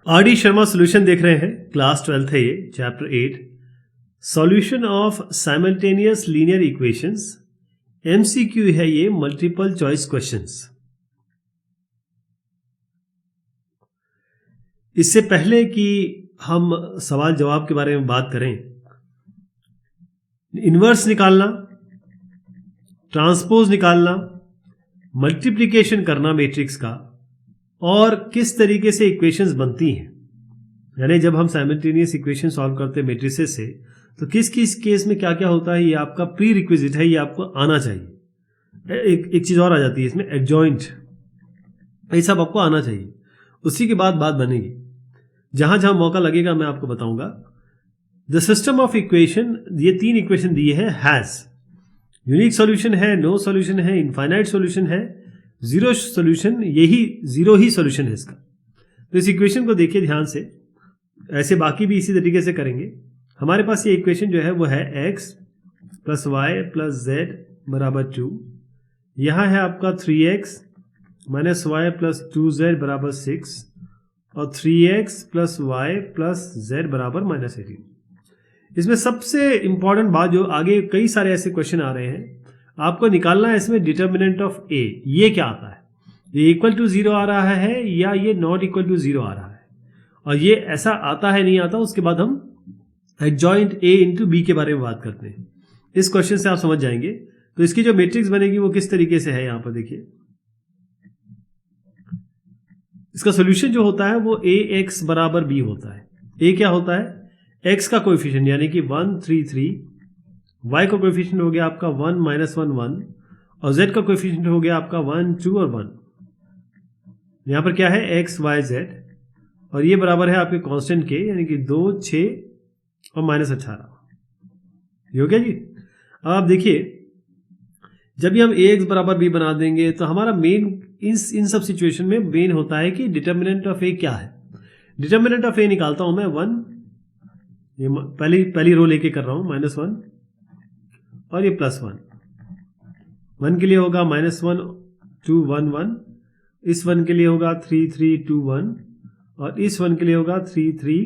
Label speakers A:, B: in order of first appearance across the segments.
A: RD. Sharma solution देख रहे हैं। क्लास 12th है ये, chapter 8 solution of simultaneous linear equations. MCQ है ये, मल्टीपल चॉइस क्वेश्चंस। इससे पहले कि हम सवाल जवाब के बारे में बात करें, इन्वर्स निकालना, ट्रांसपोज निकालना, मल्टीप्लिकेशन करना मैट्रिक्स का, और किस तरीके से इक्वेशंस बनती हैं, यानी जब हम साइमल्टेनियस इक्वेशन सॉल्व करते हैं मैट्रिसेस से, तो किस किस केस में क्या क्या होता है, ये आपका प्री रिक्विजिट है, ये आपको आना चाहिए। एक चीज और आ जाती है इसमें, एडजॉइंट, ये सब आपको आना चाहिए। उसी के बाद बात बनेगी। जहां जहां मौका लगेगा मैं आपको बताऊंगा। द सिस्टम ऑफ इक्वेशन, ये 3 इक्वेशन दिए हैं। हैज यूनिक सॉल्यूशन है, नो सॉल्यूशन है, इनफाइनाइट सॉल्यूशन है, जीरो सॉल्यूशन, यही जीरो ही सॉल्यूशन है इसका। तो इस इक्वेशन को देखिए ध्यान से, ऐसे बाकी भी इसी तरीके से करेंगे। हमारे पास ये इक्वेशन जो है वो है x plus Y plus Z बराबर 2। यहाँ है आपका 3x minus Y plus 2z बराबर 6 और 3x plus Y plus Z बराबर माइनस 18। इसमें सबसे इंपॉर्टेंट बात, जो आगे कई सारे ऐसे क्वेश्चन आ रहे हैं, आपको निकालना है इसमें डिटर्मिनेंट ऑफ a। ये क्या आता है, ये इक्वल टू 0 आ रहा है या ये नॉट इक्वल टू 0 आ रहा है, और ये ऐसा आता है नहीं आता। उसके बाद हम एडजॉइंट a इंटू बी के बारे में बात करते हैं। इस क्वेश्चन से आप समझ जाएंगे। तो इसकी जो मैट्रिक्स बनेगी वो किस तरीके से है, यहां पर देखिए। इसका सोल्यूशन जो होता है वो ax बराबर b होता है। a क्या होता है, x का कोएफिशिएंट यानी कि 1 3 3, y का कोएफिशिएंट हो गया आपका 1 -1 1, और z का कोएफिशिएंट हो गया आपका 1 2 और 1। यहां पर क्या है, x y z, और ये बराबर है आपके कांस्टेंट के, यानी कि 2 6 और -18। ये हो गया जी। अब आप देखिए, जब भी हम ax बराबर b बना देंगे तो हमारा मेन इन सब सिचुएशन में मेन होता है कि डिटर्मिनेंट ऑफ a क्या है। डिटर्मिनेंट ऑफ a निकालता हूं मैं 1, ये पहली रो लेके कर रहा हूं, -1 और ये +1। 1 के लिए होगा -1 2 1 1, इस 1 के लिए होगा 3 3 2 1, और इस 1 के लिए होगा 3 3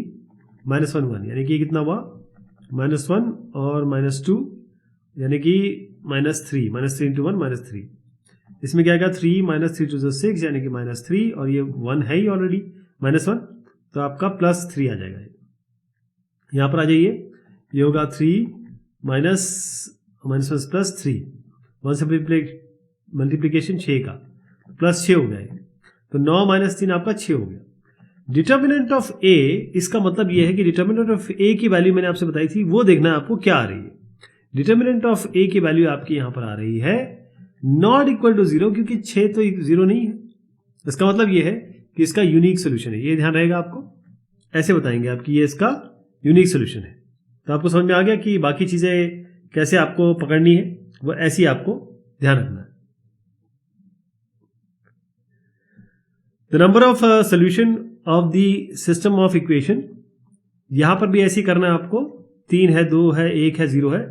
A: -1 1, यानी कि कितना हुआ, -1 और -2, यानी कि -3 इंटू 1 -3। इसमें क्या आएगा, 3 -3 2 6, यानी कि -3, और ये 1 है ही ऑलरेडी -1, तो आपका +3 आ जाएगा। यहाँ पर आ जाइए, ये होगा 3 माइनस प्लस 3, 1 से मल्टीप्लीकेशन 6 का, +6 हो गया। तो 9 - 3 आपका 6 हो गया। डिटर्मिनेंट ऑफ a, इसका मतलब यह है कि डिटर्मिनेंट ऑफ a की वैल्यू मैंने आपसे बताई थी, वो देखना है आपको क्या आ रही है। डिटर्मिनेंट ऑफ a की वैल्यू आपकी यहां पर आ रही है नॉट इक्वल टू 0, क्योंकि 6 तो 0 नहीं है। इसका मतलब यह है कि इसका यूनिक सोल्यूशन है। ये ध्यान रहेगा आपको, ऐसे बताएंगे आपकी ये इसका यूनिक सोल्यूशन है। तो आपको समझ में आ गया कि बाकी चीजें कैसे आपको पकड़नी है, वो ऐसी आपको ध्यान रखना है। The number of solution of the system of equation, यहां पर भी ऐसे ही करना है आपको। 3 है, 2 है, 1 है, 0 है।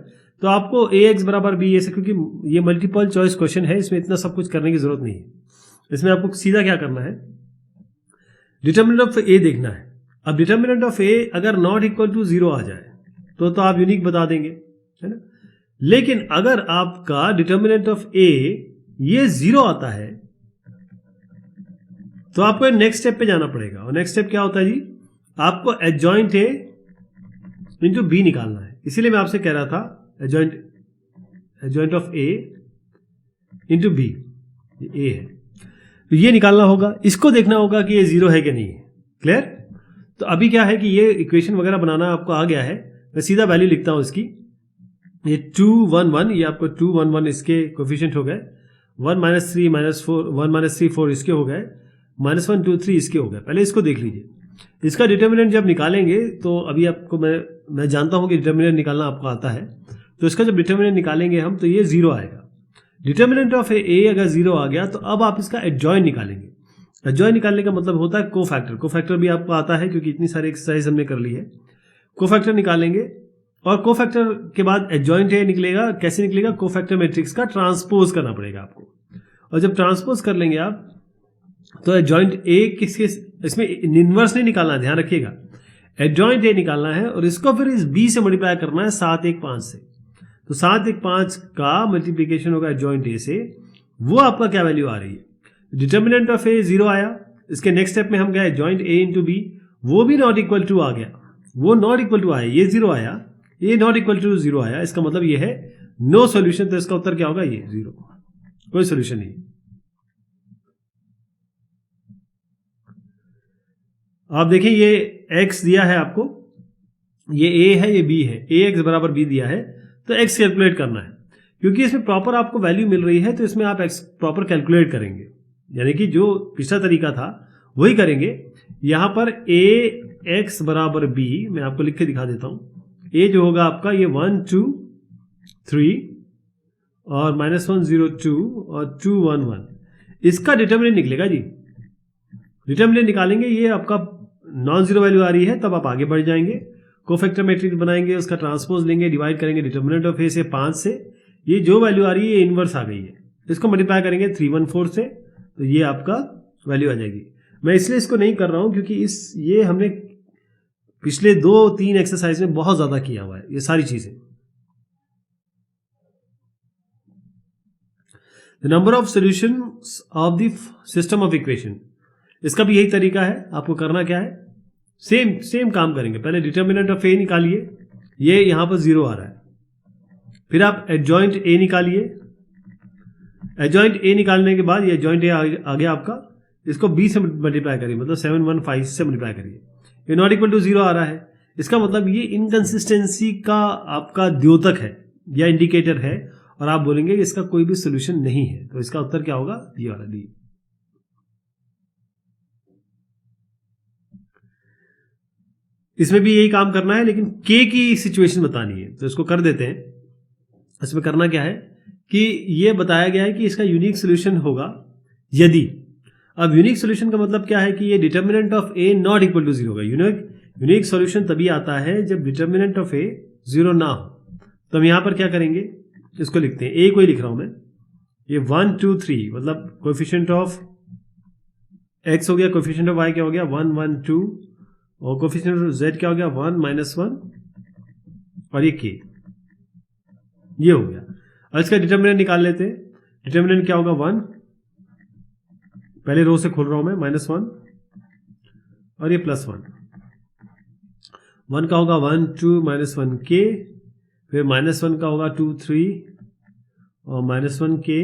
A: तो आपको ax बराबर b, ऐसे, क्योंकि ये मल्टीपल चॉइस क्वेश्चन है, इसमें इतना सब कुछ करने की जरूरत नहीं है। इसमें आपको सीधा क्या करना है, डिटर्मिनेंट ऑफ a देखना है। अब डिटर्मिनेंट ऑफ a अगर नॉट इक्वल टू 0 आ जाए तो आप यूनिक बता देंगे, है ना। लेकिन अगर आपका डिटर्मिनेंट ऑफ a ये 0 आता है तो आपको नेक्स्ट स्टेप पे जाना पड़ेगा। और नेक्स्ट स्टेप क्या होता है जी, आपको एडजॉइंट a इंटू b निकालना है। इसीलिए मैं आपसे कह रहा था adjoint of a into b, ये a है, तो ये निकालना होगा। इसको देखना होगा कि ये 0 है कि नहीं है। क्लियर। तो अभी क्या है कि ये इक्वेशन वगैरह बनाना आपको आ गया है। मैं सीधा वैल्यू लिखता हूं इसकी। ये 2 1 1, ये आपको 2 1 1 इसके कोफिशिएंट हो गए। 1 -3 -4, 1 -3 4 इसके हो गए, -1 2 3 इसके हो गए। पहले इसको देख लीजिए। इसका डिटर्मिनेंट जब निकालेंगे तो अभी आपको मैं जानता हूं कि डिटर्मिनेंट निकालना आपको आता है। तो इसका जब डिटर्मिनेंट निकालेंगे हम, तो ये 0 आएगा। डिटर्मिनेंट ऑफ a अगर 0 आ गया तो अब आप इसका एडजॉइंट निकालेंगे। एडजॉइंट निकालने का मतलब होता है कोफैक्टर। कोफैक्टर भी आपको आता है क्योंकि इतनी सारी एक्सरसाइज हमने कर ली है। कोफैक्टर निकालेंगे, और कोफैक्टर के बाद एडजॉइंट a निकलेगा। कैसे निकलेगा, कोफैक्टर मैट्रिक्स का ट्रांसपोज करना पड़ेगा आपको। और जब ट्रांसपोज कर लेंगे आप, तो एडजॉइंट ए किसके, इसमें इनवर्स नहीं निकालना है, ध्यान रखिएगा, एडजॉइंट ए निकालना है और इसको फिर इस बी से मल्टीप्लाई करना है 7 1 5 से। तो 7 1 5 का मल्टीप्लीकेशन होगा एडजॉइंट ए से, वो आपका क्या वैल्यू आ रही है, डिटर्मिनेंट ऑफ ए 0 आया। इसके नेक्स्ट स्टेप में हम गए एडजॉइंट ए इंटू बी, वो भी नॉट इक्वल टू आ गया, वो नॉट इक्वल टू आया, ये 0 आया, ये नॉट इक्वल टू 0 आया, इसका मतलब ये है नो सॉल्यूशन। तो इसका उत्तर क्या होगा, ये 0, कोई सॉल्यूशन नहीं। आप देखें ये x दिया है आपको, ये a है ये b है, ax बराबर b दिया है, तो x कैलकुलेट करना है। क्योंकि इसमें प्रॉपर आपको वैल्यू मिल रही है तो इसमें आप x प्रॉपर कैलकुलेट करेंगे, यानी कि जो पिछला तरीका था वही करेंगे। यहां पर ax बराबर b, मैं आपको लिख के दिखा देता हूं, a जो होगा आपका ये 1 2 3 और -1 0 2 और 2 1 1, इसका डिटर्मिनेंट निकलेगा जी। डिटर्मिनेंट निकालेंगे, ये आपका नॉन जीरो वैल्यू आ रही है, तब आप आगे बढ़ जाएंगे, कोफैक्टर मैट्रिक्स बनाएंगे, उसका ट्रांसपोज लेंगे, डिवाइड करेंगे डिटर्मिनेंट ऑफ ए से 5 से, ये जो वैल्यू आ रही है ये इनवर्स आ गई है, इसको मल्टीप्लाई करेंगे 314 से, तो ये आपका वैल्यू आ जाएगी। मैं इसलिए इसको नहीं कर रहा हूं क्योंकि ये हमने पिछले 2-3 एक्सरसाइज में बहुत ज्यादा किया हुआ है ये सारी चीजें। The number of solutions of the system of equation, इसका भी यही तरीका है। आपको करना क्या है, सेम काम करेंगे। पहले डिटर्मिनेंट ऑफ ए निकालिए, ये यहां पर 0 आ रहा है, फिर आप एडजॉइंट ए निकालिए, एडजॉइंट ए निकालने के बाद ये एडजॉइंट ए आ गया आपका, इसको b से मल्टीप्लाई करिए, मतलब 715 से मल्टीप्लाई करिए, ये नॉट इक्वल टू 0 आ रहा है, इसका मतलब ये इनकंसिस्टेंसी का आपका द्योतक है या इंडिकेटर है, और आप बोलेंगे कि इसका कोई भी सोल्यूशन नहीं है, तो इसका उत्तर क्या होगा, ये वाला डी। इसमें भी यही काम करना है, लेकिन k की सिचुएशन बतानी है, तो इसको कर देते हैं। इसमें करना क्या है कि ये बताया गया है कि इसका यूनिक सोल्यूशन होगा यदि, अब यूनिक सोल्यूशन का मतलब क्या है कि ये determinant of A not equal to 0 होगा। यूनिक सोल्यूशन तभी आता है जब डिटर्मिनेंट ऑफ ए 0 ना हो। तो हम यहां पर क्या करेंगे, इसको लिखते हैं, ए को ही लिख रहा हूं मैं, ये 1 2 3 मतलब कोएफिशिएंट ऑफ x हो गया, कोएफिशिएंट ऑफ y क्या हो गया 1 1 2, और कोएफिशिएंट ऑफ z क्या हो गया 1 -1, और ये k, ये हो गया। अब इसका डिटर्मिनेंट निकाल लेते हैं। डिटर्मिनेंट क्या होगा 1, पहले रो से खोल रहा हूं मैं, -1 और ये +1, 1 का होगा 1 2 -1 k, फिर -1 का होगा 2 3 और -1 k,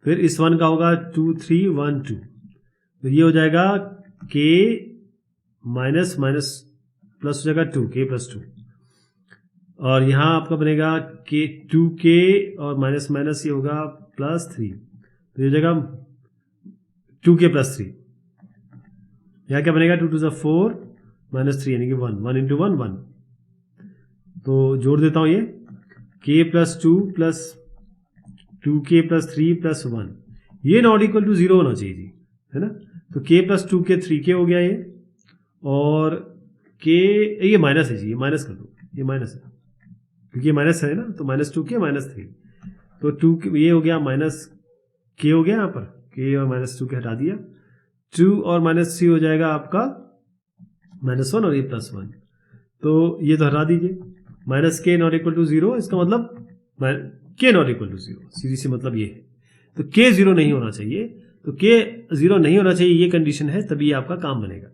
A: फिर इस 1 का होगा 2 3 1 2, तो ये हो जाएगा k माइनस प्लस हो जाएगा 2 k + 2, और यहां आपका बनेगा k 2k और माइनस माइनस ये होगा +3, तो ये हो जाएगा 2k + 3, यहां क्या बनेगा 2 2 4 -3 यानी कि 1 1 × 1 1, तो जोड़ देता हूं ये k + 2 + 2k + 3 + 1, ये नॉट इक्वल टू 0 होना चाहिए जी, है ना। तो k + 2k 3k हो गया ये, और k ये माइनस है जी, ये माइनस कर दो, ये माइनस है क्योंकि ये माइनस है ना, तो -2k -3, तो 2 ये हो गया -k हो गया, यहाँ पर k और -2k हटा दिया, 2 और -3 हो जाएगा आपका -1 और ये +1, तो ये तो हटा दीजिए, -k नॉट इक्वल टू 0, इसका मतलब k नॉट इक्वल टू 0, सीधी सी मतलब ये है। तो k 0 नहीं होना चाहिए, तो k 0 नहीं होना चाहिए, ये कंडीशन है, तभी आपका काम बनेगा।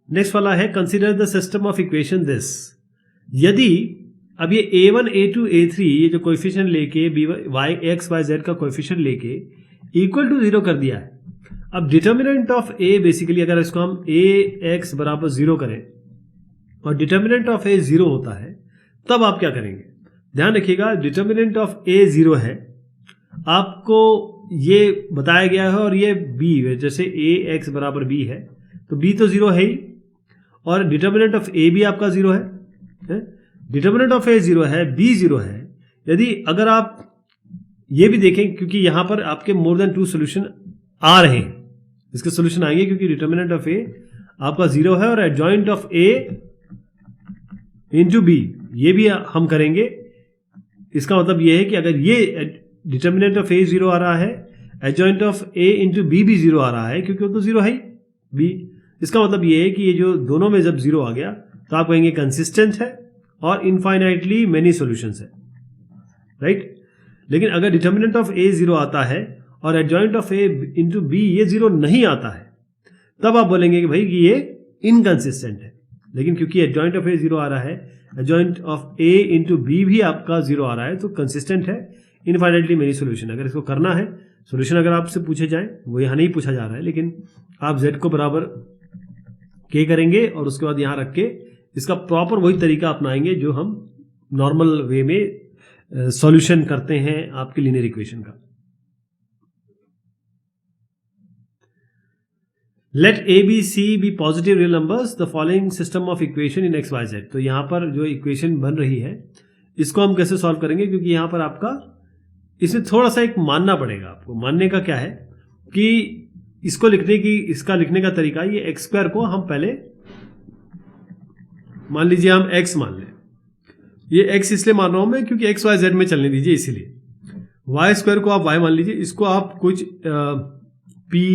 A: नेक्स्ट वाला है consider the system of equation this, यदि अब ये a1 a2 a3 ये जो कोएफिशिएंट लेके y x y z का कोएफिशिएंट लेके इक्वल टू 0 कर दिया है। अब डिटर्मिनेंट ऑफ a बेसिकली अगर इसको हम ax बराबर 0 करें और डिटर्मिनेंट ऑफ a 0 होता है, तब आप क्या करेंगे, ध्यान रखिएगा, डिटर्मिनेंट ऑफ a 0 है, आपको ये बताया गया है, और ये b जैसे ax बराबर b है, तो b तो 0 है ही, और डिटर्मिनेंट ऑफ a भी आपका 0 है, डिटर्मिनेंट ऑफ a 0 है, b 0 है। यदि अगर आप ये भी देखें, क्योंकि यहां पर आपके मोर देन 2 सोल्यूशन आ रहे हैं, इसके सोल्यूशन आएंगे क्योंकि डिटर्मिनेंट ऑफ a आपका 0 है, और adjoint of a into b ये भी हम करेंगे, इसका मतलब ये है कि अगर ये डिटर्मिनेंट ऑफ ए 0 आ रहा है, adjoint of A into B भी 0 आ रहा है, क्योंकि वो तो 0 है ही बी। इसका मतलब ये है कि ये जो दोनों में जब 0 आ गया तो आप कहेंगे कंसिस्टेंट है और इनफाइनाइटली मेनी सॉल्यूशंस है, राइट। लेकिन अगर डिटर्मिनेंट ऑफ ए 0 आता है और adjoint of A into B ये 0 नहीं आता है, तब आप बोलेंगे कि भाई कि ये इनकंसिस्टेंट है। लेकिन क्योंकि एडजॉइंट ऑफ ए 0 आ रहा है, adjoint of A into B भी आपका 0 आ रहा है, तो कंसिस्टेंट है, इनफाइनाइटली मेनी सॉल्यूशन। अगर इसको करना है सॉल्यूशन, अगर आपसे पूछे जाए, वो यहाँ नहीं पूछा जा रहा है, लेकिन आप z को बराबर के करेंगे और उसके बाद यहाँ रख के इसका प्रॉपर वही तरीका अपनाएंगे जो हम नॉर्मल वे में सॉल्यूशन करते हैं आपके लीनियर इक्वेशन का। Let A B C B positive real numbers, the following system of equations in X Y Z. तो यहाँ पर जो इक्वेशन बन रही है इसको हम कैसे सॉल्व करेंगे, क्योंकि यहाँ पर आपका इसमें थोड़ा सा एक मानना पड़ेगा आपको। मानने का क्या है कि इसको इसका लिखने का तरीका, ये एक्स स्क्वायर को हम पहले मान लीजिए हम एक्स मान लें। ये एक्स इसलिए मान रहा हूं मैं क्योंकि एक्स वाई जेड में चलने दीजिए, इसीलिए। वाई स्क्वायर को आप वाई मान लीजिए, इसको आप कुछ पी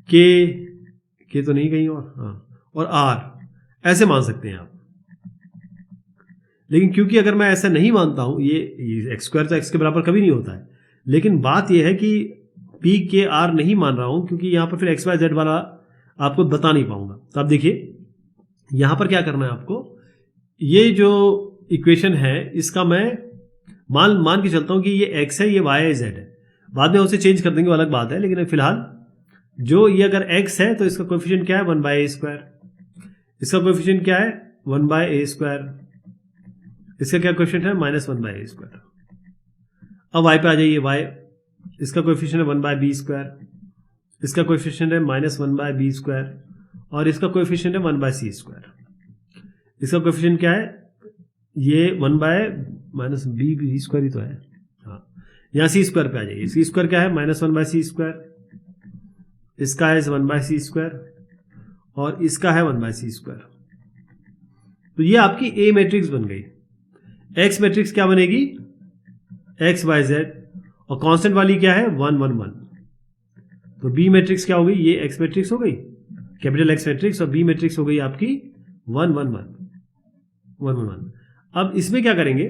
A: के तो नहीं कहीं और, हाँ, और आर ऐसे मान सकते हैं आप। लेकिन क्योंकि अगर मैं ऐसा नहीं मानता हूं, ये एक्स स्क्वायर तो एक्स के बराबर कभी नहीं होता है, लेकिन बात यह है कि पी के आर नहीं मान रहा हूं, क्योंकि यहां पर फिर एक्स वाई जेड वाला आपको बता नहीं पाऊंगा। तो आप देखिए यहां पर क्या करना है आपको, ये जो इक्वेशन है इसका मैं मान के चलता हूं कि ये एक्स है, ये वाई है, जेड है। बाद में उसे चेंज कर देंगे, वो अलग बात है। लेकिन फिलहाल जो ये अगर एक्स है तो इसका कोएफिशिएंट क्या है, 1/a²। इसका कोएफिशिएंट क्या है, 1/a²। इसका क्या कोएफिशिएंट है, -1/a²। अब y पे आ जाइए, y इसका कोएफिशिएंट है 1/b²। इसका कोएफिशिएंट है -1/b², और इसका कोएफिशिएंट है 1/c²। इसका कोएफिशिएंट क्या है, ये 1/-b² ही तो है, हाँ। यहाँ c² पे आ जाइए, c² क्या है, -1/c²। इसका है 1/c², और इसका है 1/c²। तो ये आपकी ए मैट्रिक्स बन गई। एक्स मैट्रिक्स क्या बनेगी, एक्स वाई जेड, और कांस्टेंट वाली क्या है, 1 1 1। तो बी मैट्रिक्स क्या हो गई, ये एक्स मैट्रिक्स हो गई, कैपिटल एक्स मैट्रिक्स, और बी मैट्रिक्स हो गई आपकी 1 1 1 1 1 1। अब इसमें क्या करेंगे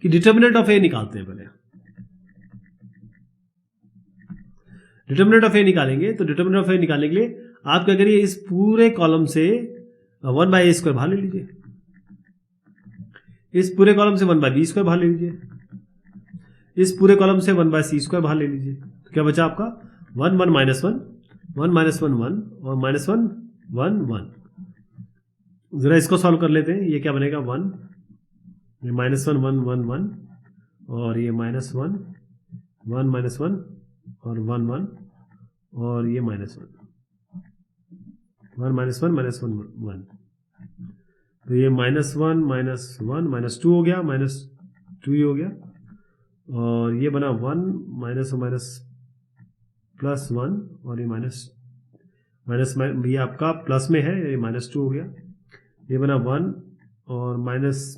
A: कि डिटर्मिनेंट ऑफ ए निकालते हैं पहले। डिटर्मिनेंट ऑफ ए निकालेंगे, तो डिटर्मिनेंट ऑफ ए निकालने के लिए आप क्या करिए, इस पूरे कॉलम से 1/a² बाहर ले लीजिए, इस पूरे कॉलम से 1/b² बाहर ले लीजिए, इस पूरे कॉलम से 1/c² बाहर ले लीजिए। तो क्या बचा आपका, 1 1 -1 1 -1 1 और -1 1 1। जरा इसको सॉल्व कर लेते हैं। ये क्या बनेगा, 1, ये -1 1 1 1, और ये -1 1 -1 और 1 1, और ये -1 1 -1 -1 1। तो ये -1 -1 -2 हो गया, -2 ही हो गया, और ये बना 1 +1, और ये ये आपका प्लस में है, ये -2 हो गया। ये बना 1 और माइनस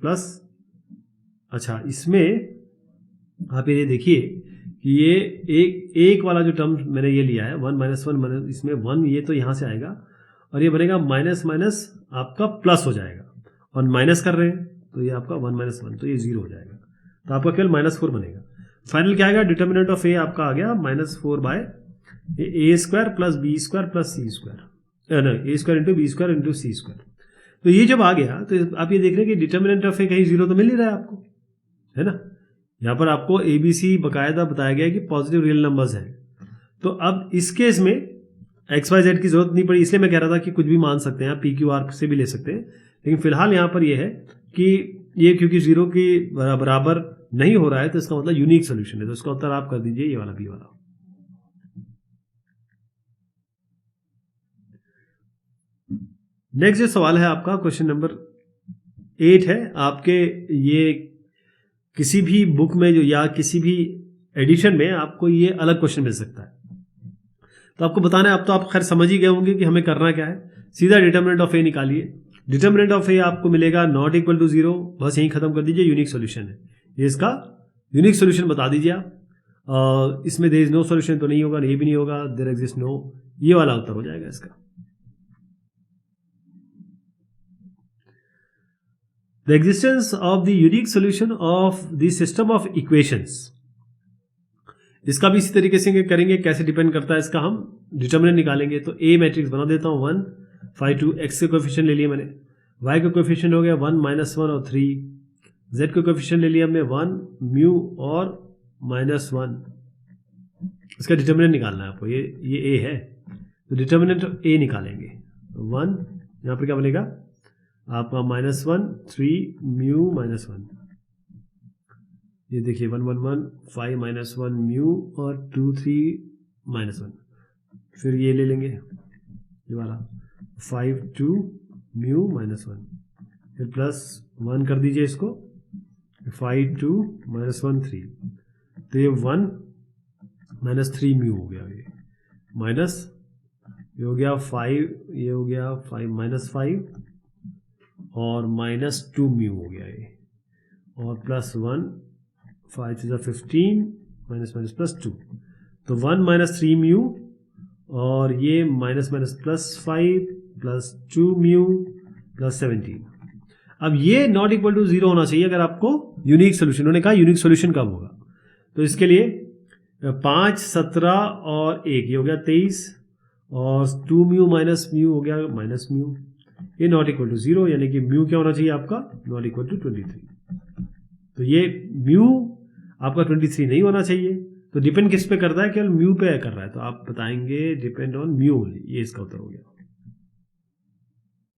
A: प्लस। अच्छा, इसमें आप ये देखिए कि ये एक वाला जो टर्म मैंने ये लिया है 1 -1 इसमें 1 ये तो यहाँ से आएगा, और ये बनेगा माइनस आपका प्लस हो जाएगा, और माइनस कर रहे हैं तो ये आपका 1 -1, तो ये 0 हो जाएगा। तो आपका केवल -4 बनेगा। फाइनल क्या आएगा, डिटर्मिनेंट ऑफ ए आपका आ गया -4/a² + b² + c², a² × b² × c²। तो ये जब आ गया तो आप ये देख रहे हैं कि डिटर्मिनेंट ऑफ ए कहीं 0 तो मिल नहीं रहा है आपको, है ना। यहाँ पर आपको ABC बाकायदा बताया गया है कि पॉजिटिव रियल नंबर्स हैं। तो अब इस केस में एक्स वाई जेड की जरूरत नहीं पड़ी, इसलिए मैं कह रहा था कि कुछ भी मान सकते हैं, आप PQR से भी ले सकते हैं। लेकिन फिलहाल यहाँ पर यह है कि ये क्योंकि 0 के बराबर नहीं हो रहा है, तो इसका मतलब यूनिक सोल्यूशन है। तो इसका उत्तर आप कर दीजिए ये वाला, बी वाला। नेक्स्ट जो सवाल है आपका, क्वेश्चन नंबर 8 है आपके। ये किसी भी बुक में जो या किसी भी एडिशन में आपको ये अलग क्वेश्चन मिल सकता है। तो आपको बताना है, अब तो आप खैर समझ ही गए होंगे कि हमें करना क्या है। सीधा डिटर्मिनेंट ऑफ ए निकालिए। डिटर्मिनेंट ऑफ ए आपको मिलेगा नॉट इक्वल टू 0, बस यहीं खत्म कर दीजिए, यूनिक सोल्यूशन है ये, इसका यूनिक सोल्यूशन बता दीजिए आप। इसमें देयर इज नो सोल्यूशन तो नहीं होगा, ये भी नहीं होगा, देयर एग्जिस्ट नो, ये वाला उत्तर हो जाएगा इसका। The existence of the unique solution of the system of equations, इसका भी इसी तरीके से करेंगे। कैसे डिपेंड करता है इसका, हम डिटर्मिनेंट निकालेंगे। तो ए मैट्रिक्स बना देता हूँ 1 5 2, एक्स के कोएफिशिएंट ले लिया मैंने, वाई का कोएफिशिएंट हो गया 1 -1 और 3, जेड का कोएफिशिएंट ले लिया हमने 1 म्यू और -1। इसका डिटर्मिनेंट निकालना है आपको, ये ए है तो डिटर्मिनेंट ए निकालेंगे। 1 यहाँ पर क्या बनेगा आपका -1 3 म्यू -1, ये देखिए 1 1 1 5 -1 म्यू और 2 3 -1। फिर ये ले लेंगे ये वाला 5 2 म्यू -1, फिर +1 कर दीजिए इसको, 5 2 -1 3, तो ये 1 -3 म्यू हो गया, ये माइनस ये हो गया 5, ये हो गया 5 -5 और -2 म्यू हो गया ये, और +1 5 to the 15 -+2, तो 1 -3 म्यू और ये -+5 +2 म्यू +17। अब ये नॉट इक्वल टू 0 होना चाहिए अगर आपको यूनिक सोल्यूशन, उन्होंने कहा यूनिक सोल्यूशन कब होगा, तो इसके लिए 5 17 और 1 ये हो गया 23 और 2 म्यू माइनस म्यू हो गया -म्यू, ये नॉट इक्वल टू 0, यानी कि म्यू क्या होना चाहिए आपका नॉट इक्वल टू 23। तो ये म्यू आपका 23 नहीं होना चाहिए। तो डिपेंड किस पे करता है, केवल म्यू पे कर रहा है, तो आप बताएंगे डिपेंड ऑन म्यू ओनली, ये इसका उत्तर हो गया।